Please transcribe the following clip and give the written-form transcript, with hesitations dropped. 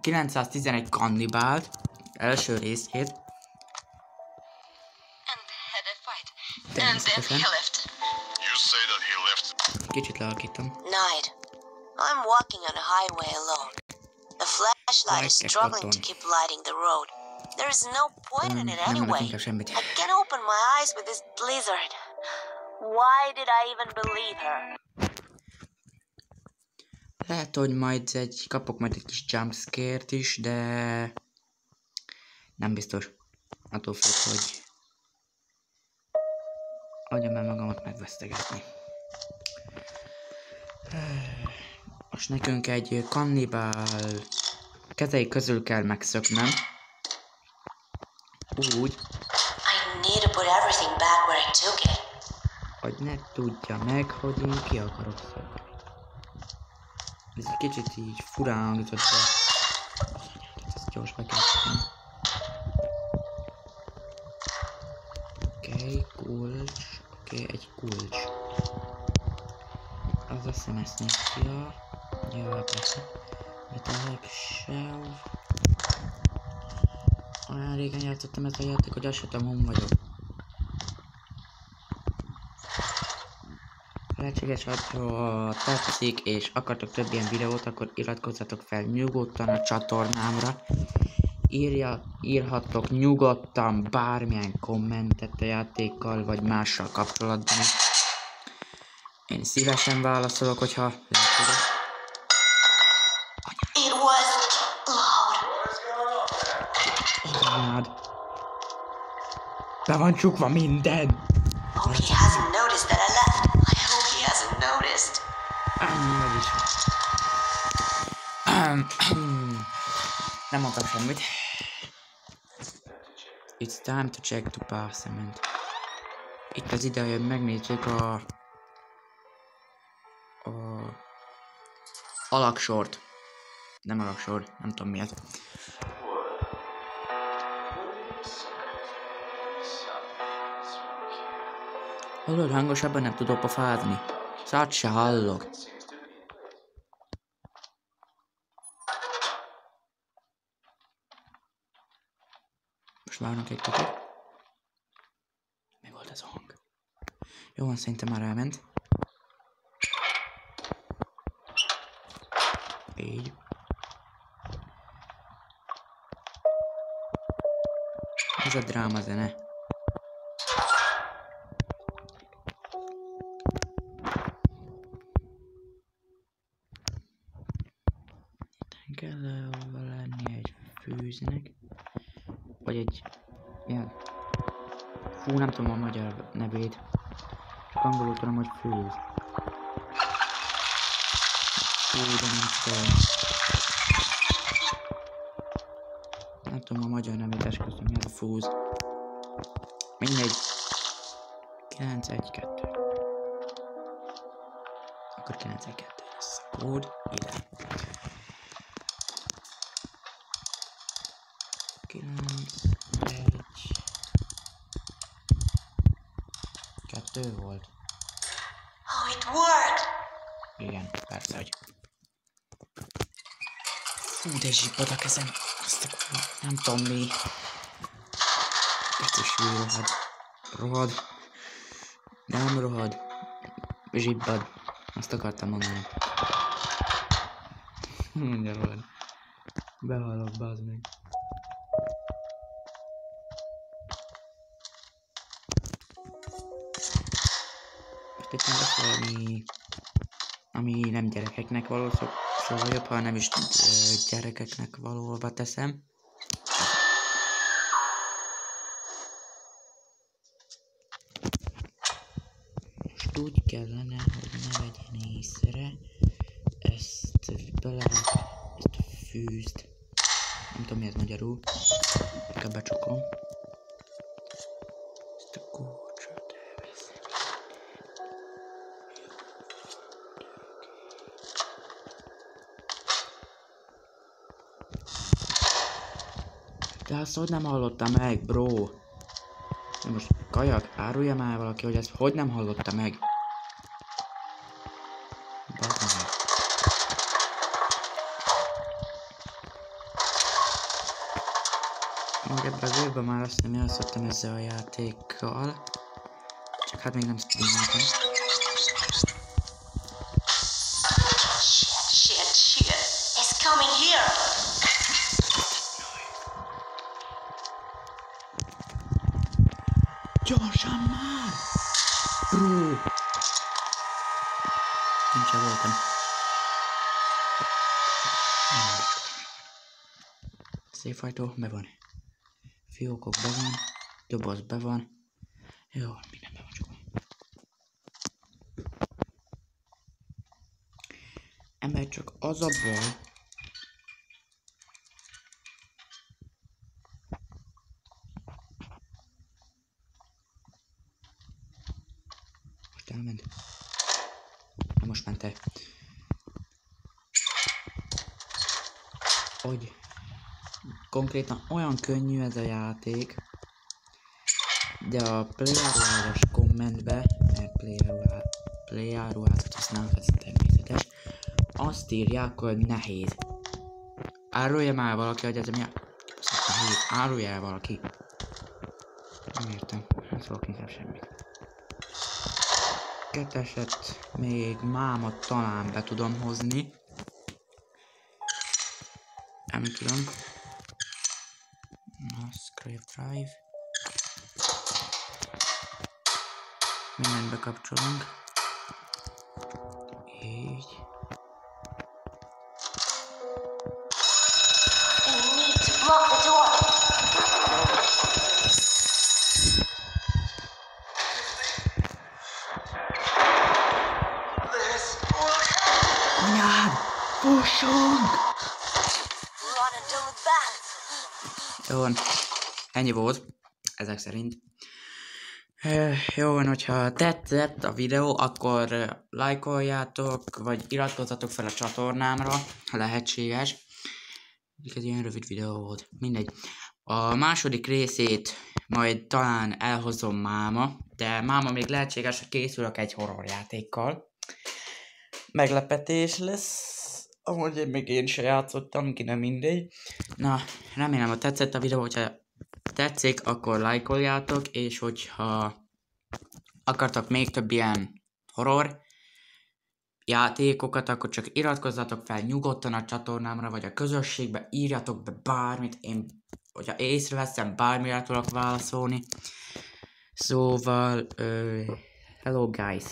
911 kannibált, első részét. Természetesen. Kicsit lealkítom. Night. I'm walking on a highway alone. The flashlight is struggling to keep lighting the road. There is no point in it anyway. I can't open my eyes with this blizzard. Why did I even believe her? Lehet, hogy majd kapok majd egy kis jumpscare-t is, de nem biztos. Attól függ, hogy adjam el magamat megvesztegetni. Most nekünk egy kannibál kezei közül kell megszöknem. Úgy, hogy ne tudja meg, hogy én ki akarok szökni. Ez egy kicsit így furán hangzott, de ezt gyors be kell tenni. Oké, kulcs. Oké, egy kulcs. Az a szemesznyitja. Ja, persze. Metallic shelf. Olyan régen játszottam ezt a játék, hogy azt sem tudom, hol vagyok. Lehetséges, ha tetszik és akartok több ilyen videót, akkor iratkozzatok fel nyugodtan a csatornámra. Írhattok nyugodtan bármilyen kommentet a játékkal vagy mással kapcsolatban is. Én szívesen válaszolok, hogyha lehetséges. It was Anyád! Be van csukva minden! Hope he hasn't noticed that I left. I hope he hasn't noticed. Nem mondtam semmit. It's time to check the basement. Itt az ideje, hogy megnézzük a alaksort. Nem alaksor, nem tudom mi ez. Hallod, hangosabban nem tudok pofázni. Szart se hallok. Most várnak egy kicsit. Mi volt ez a hang? Jó van, szerintem már elment. Így. Ez a dráma zene. Itt kell lenni egy fűznek. Vagy egy ilyen... Fú, nem tudom a magyar nevét. Csak angolul tudom, hogy fűz. Fú, de nem tudom. Nem tudom a magyar nevét, esküszöm, mi az a fúz. Mindegy. 912. Akkor 912 lesz a kód. Ide. 912 volt. Oh, it worked. Igen, persze, hogy... Fú, de zsibbad a kezem. Azt a kurva, nem tudom mi. Kecsis rohad. Rohad. Nem rohad. Zsibbad. Azt akartam mondani. Mondja rohad. Behalok, bazd meg. Most itt lesz valami... Ami nem gyerekeknek való, szóval jobb, ha nem is gyerekeknek valóba teszem. Most úgy kellene, hogy ne vegyen észre ezt bele, ezt a fűzt. Nem tudom mi ez magyarul. Inkább becsukom. Ezt a kulcsot elveszem. De azt hogy nem hallotta meg, bro? De most kajak, árulja már valaki, hogy ezt hogy nem hallotta meg? Bazd meg. Amúgy ebben az évben már azt nem játszottam ezzel a játékkal. Csak hát még nem streameltem. Shit. It's coming here. Gyorsan már! Bro! Nincs voltam. Széfajtó be van. Fiókok be van. Doboz be van. Jó, minden be van csak. Ember csak az a baj. Most elment. Most ment el. Hogy konkrétan olyan könnyű ez a játék, de a player-ruházas kommentbe, mert player-ruházat használnak, ez természetes, azt írják, hogy nehéz. Árulja már valaki, hogy ez mi a... Nehéz. Árulja el valaki. Nem értem. Nem szólok inkább semmit. Keteset még mámat talán be tudom hozni. Nem tudom. Na, Scrape Drive. Mindent bekapcsolunk. Így. Anyád! Fussunk! Jó van. Ennyi volt. Ezek szerint. Jó van, hogyha tetszett a videó, akkor lájkoljátok, vagy iratkozzatok fel a csatornámra, ha lehetséges. Ez ilyen rövid videó volt. Mindegy. A második részét majd talán elhozom máma, de máma még lehetséges, hogy készülök egy horrorjátékkal. Meglepetés lesz. Ahogy még én se játszottam, ki nem mindegy. Na, remélem, hogy tetszett a videó, hogyha tetszik, akkor lájkoljátok, és hogyha akartok még több ilyen horror játékokat, akkor csak iratkozzatok fel nyugodtan a csatornámra, vagy a közösségbe, írjatok be bármit, én, hogyha észreveszem, bármire tudok válaszolni. Szóval, hello guys!